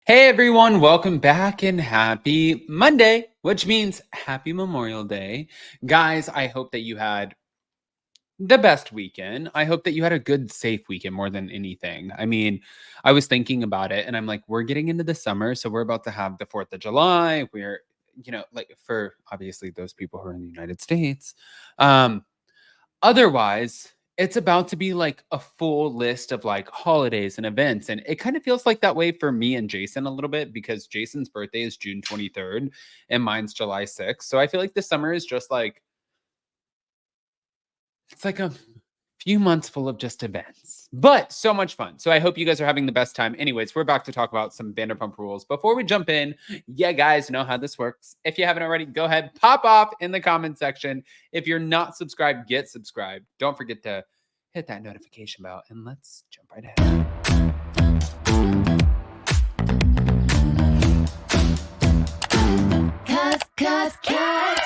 Hey everyone, welcome back and happy Monday, which means happy Memorial Day. Guys, I hope that you had the best weekend. I hope that you had a good, safe weekend more than anything. I mean, I was thinking about it and I'm like, we're getting into the summer, so we're about to have the 4th of July. We're, like for obviously those people who are in the United States. Um, Otherwise, it's about to be like a full list of like holidays and events. And it kind of feels like that way for me and Jason a little bit because Jason's birthday is June 23rd and mine's July 6th. So I feel like the summer is just like, it's like a few months full of just events, but so much fun. So I hope you guys are having the best time. Anyways, we're back to talk about some Vanderpump Rules. Before we jump in, yeah, guys know how this works. If you haven't already, go ahead, pop off in the comment section. If you're not subscribed, get subscribed. Don't forget to hit that notification bell and let's jump right ahead. Cause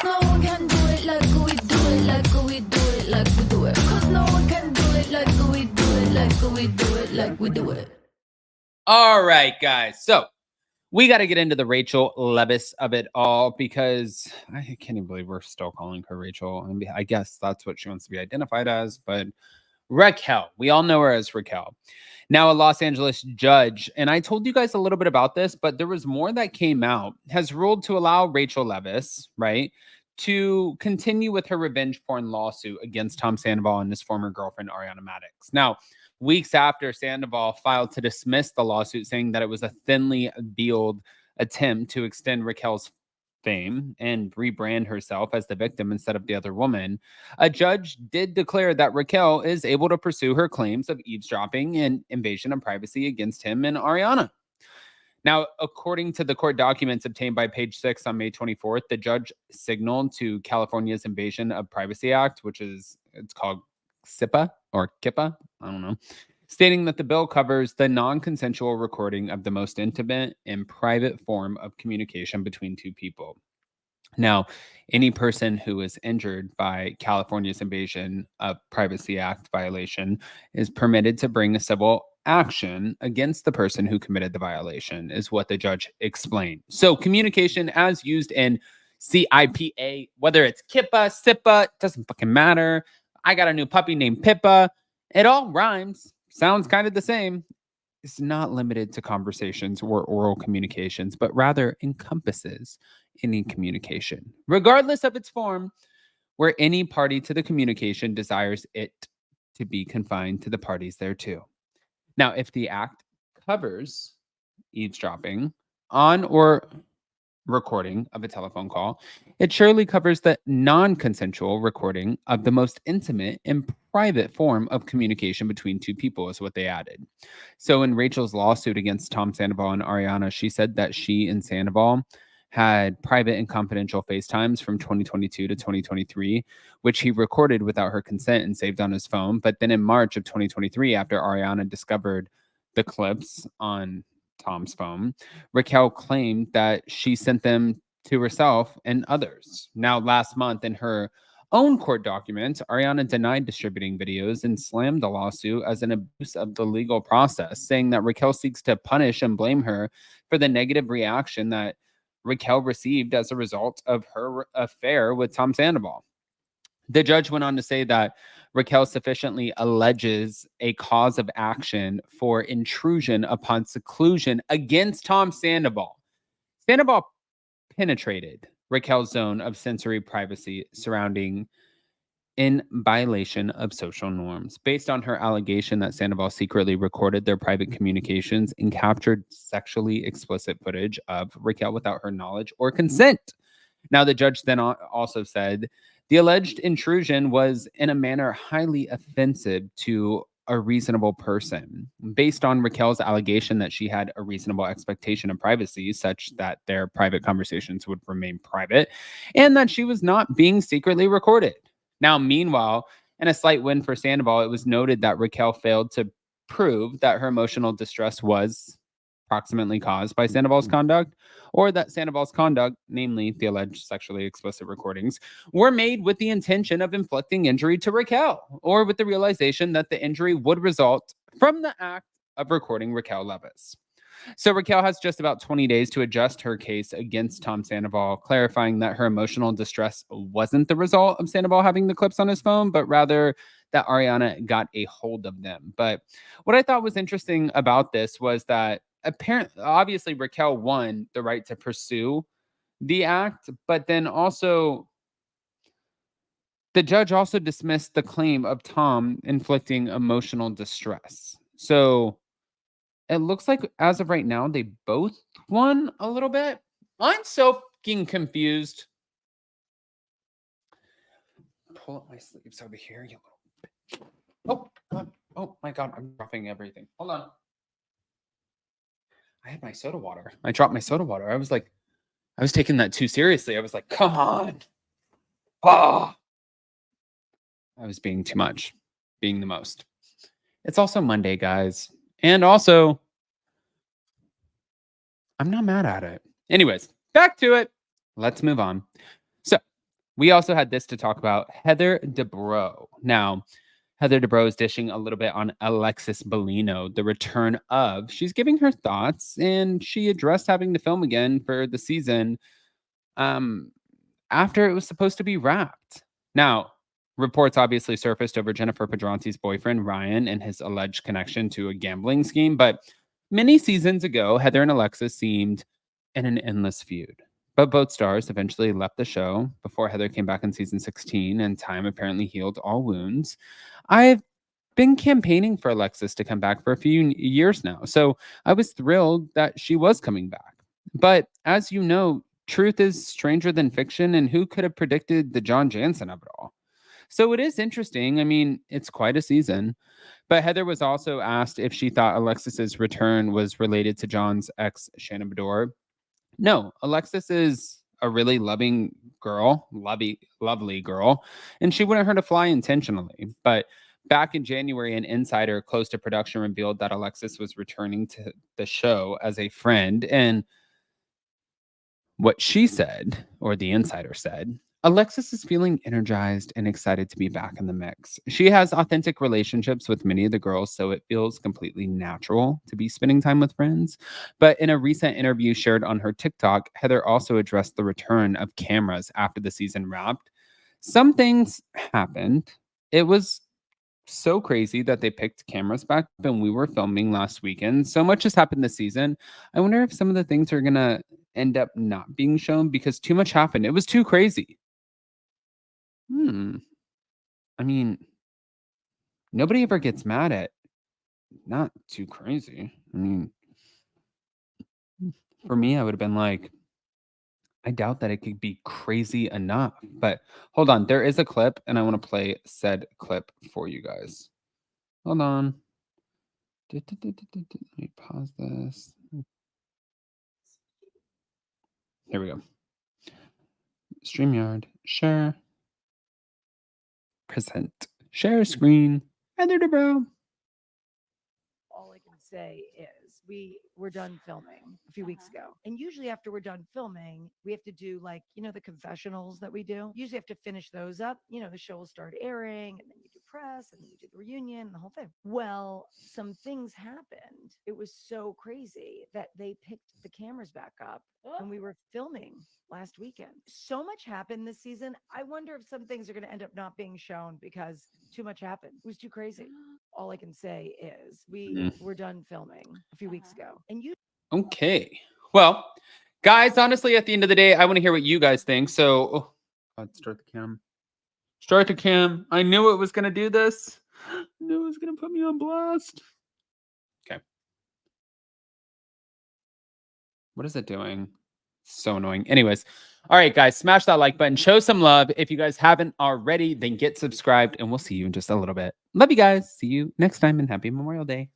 no one can do it like we do it, like we do it, like we do it. Cause no one can do it like we do it, like we do it, like we do it. All right, guys. So we got to get into the Raquel Leviss of it all because I can't even believe we're still calling her Rachel. I guess that's what she wants to be identified as, but Raquel. We all know her as Raquel. Now, a Los Angeles judge, and I told you guys a little bit about this, but there was more that came out, has ruled to allow Raquel Leviss, right, to continue with her revenge porn lawsuit against Tom Sandoval and his former girlfriend, Ariana Maddox. Now, weeks after Sandoval filed to dismiss the lawsuit, saying that it was a thinly veiled attempt to extend Raquel's fame and rebrand herself as the victim instead of the other woman, a judge did declare that Raquel is able to pursue her claims of eavesdropping and invasion of privacy against him and Ariana. Now, according to the court documents obtained by Page 6 on May 24th, the judge signaled to California's Invasion of Privacy Act, it's called SIPA or KIPA, I don't know, stating that the bill covers the non-consensual recording of the most intimate and private form of communication between two people. Now, any person who is injured by California's Invasion of Privacy Act violation is permitted to bring a civil action against the person who committed the violation, is what the judge explained. So, communication as used in CIPA, whether it's KIPA, SIPA, doesn't fucking matter. I got a new puppy named Pippa. It all rhymes, sounds kind of the same. It's not limited to conversations or oral communications, but rather encompasses any communication, regardless of its form, where any party to the communication desires it to be confined to the parties thereto. Now, if the act covers eavesdropping on or recording of a telephone call, it surely covers the non-consensual recording of the most intimate and private form of communication between two people, is what they added. So in Rachel's lawsuit against Tom Sandoval and Ariana, she said that she and Sandoval had private and confidential FaceTimes from 2022 to 2023, which he recorded without her consent and saved on his phone. But then in March of 2023, after Ariana discovered the clips on Tom's phone, Raquel claimed that she sent them to herself and others. Now, last month, in her own court documents, Ariana denied distributing videos and slammed the lawsuit as an abuse of the legal process, saying that Raquel seeks to punish and blame her for the negative reaction that Raquel received as a result of her affair with Tom Sandoval. The judge went on to say that Raquel sufficiently alleges a cause of action for intrusion upon seclusion against Tom Sandoval. Sandoval penetrated Raquel's zone of sensory privacy surrounding in violation of social norms, based on her allegation that Sandoval secretly recorded their private communications and captured sexually explicit footage of Raquel without her knowledge or consent. Now, the judge then also said the alleged intrusion was in a manner highly offensive to a reasonable person, based on Raquel's allegation that she had a reasonable expectation of privacy, such that their private conversations would remain private, and that she was not being secretly recorded. Now, meanwhile, in a slight win for Sandoval, it was noted that Raquel failed to prove that her emotional distress was approximately caused by Sandoval's conduct, or that Sandoval's conduct, namely the alleged sexually explicit recordings, were made with the intention of inflicting injury to Raquel, or with the realization that the injury would result from the act of recording Raquel Leviss. So Raquel has just about 20 days to adjust her case against Tom Sandoval, clarifying that her emotional distress wasn't the result of Sandoval having the clips on his phone, but rather that Ariana got a hold of them. But what I thought was interesting about this was that apparently, obviously, Raquel won the right to pursue the act, but then also the judge also dismissed the claim of Tom inflicting emotional distress. So it looks like as of right now, they both won a little bit. I'm so fucking confused. Pull up my sleeves over here, you little bitch. Oh, God. Oh my God, I'm dropping everything. Hold on. I had my soda water. I dropped my soda water. I was taking that too seriously. I was like, come on. Ah. I was being too much, being the most. It's also Monday, guys. And also, I'm not mad at it. Anyways, back to it. Let's move on. So, we also had this to talk about, Heather Dubrow. Now, Heather Dubrow is dishing a little bit on Alexis Bellino, the return of. She's giving her thoughts, and she addressed having to film again for the season after it was supposed to be wrapped. Now, reports obviously surfaced over Jennifer Pedrante's boyfriend, Ryan, and his alleged connection to a gambling scheme. But many seasons ago, Heather and Alexis seemed in an endless feud. But both stars eventually left the show before Heather came back in season 16, and time apparently healed all wounds. I've been campaigning for Alexis to come back for a few years now, so I was thrilled that she was coming back. But as you know, truth is stranger than fiction, and who could have predicted the John Jansen of it all? So it is interesting. I mean, it's quite a season. But Heather was also asked if she thought Alexis's return was related to John's ex, Shannon Bedore. No, Alexis is a really loving girl, lovely girl, and she wouldn't hurt a fly intentionally. But back in January, an insider close to production revealed that Alexis was returning to the show as a friend. And what she said, or the insider said, Alexis is feeling energized and excited to be back in the mix. She has authentic relationships with many of the girls, so it feels completely natural to be spending time with friends. But in a recent interview shared on her TikTok, Heather also addressed the return of cameras after the season wrapped. Some things happened. It was so crazy that they picked cameras back up and we were filming last weekend. So much has happened this season. I wonder if some of the things are going to end up not being shown because too much happened. It was too crazy. I mean, nobody ever gets mad at not too crazy. I mean, for me, I would have been like, I doubt that it could be crazy enough. But hold on, there is a clip, and I want to play said clip for you guys. Hold on. Let me pause this. Here we go. StreamYard, share, present, share screen, Heather Dubrow. All I can say is we were done filming a few weeks ago. And usually after we're done filming, we have to do like, the confessionals that we do. Usually have to finish those up. The show will start airing and then you do press and then you do the reunion and the whole thing. Well, some things happened. It was so crazy that they picked the cameras back up when we were filming last weekend. So much happened this season. I wonder if some things are going to end up not being shown because too much happened. It was too crazy. All I can say is we were done filming a few weeks ago. And you Okay. Well, guys, honestly, at the end of the day, I want to hear what you guys think. So, God, start the cam. Start the cam. I knew it was going to do this. I knew it was going to put me on blast. Okay. What is it doing? So annoying. Anyways, all right, guys, smash that like button. Show some love. If you guys haven't already, then get subscribed, and we'll see you in just a little bit. Love you guys. See you next time, and happy Memorial Day.